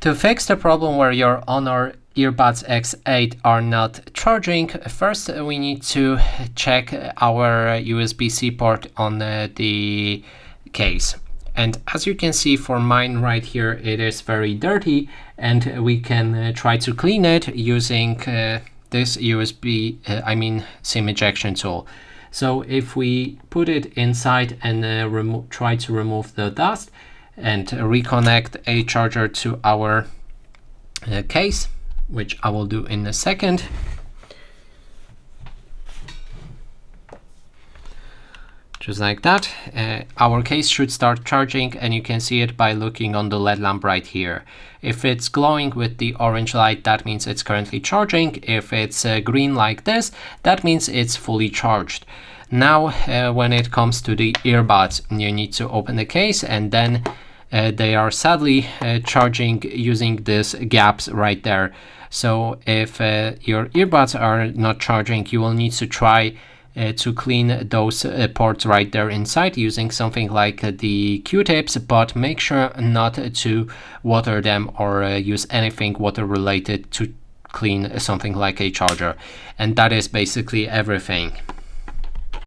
To fix the problem where your Honor Earbuds X8 are not charging, first we need to check our USB-C port on the case. And as you can see for mine right here, it is very dirty, and we can try to clean it using this SIM ejection tool. So if we put it inside and try to remove the dust and reconnect a charger to our case, which I will do in a second. Just like that, our case should start charging, and you can see it by looking on the LED lamp right here. If it's glowing with the orange light, that means it's currently charging. If it's green like this, that means it's fully charged. Now, when it comes to the earbuds, you need to open the case, and then they are sadly charging using these gaps right there. So if your earbuds are not charging, you will need to try to clean those ports right there inside using something like the Q-tips, but make sure not to water them or use anything water related to clean something like a charger. And that is basically everything.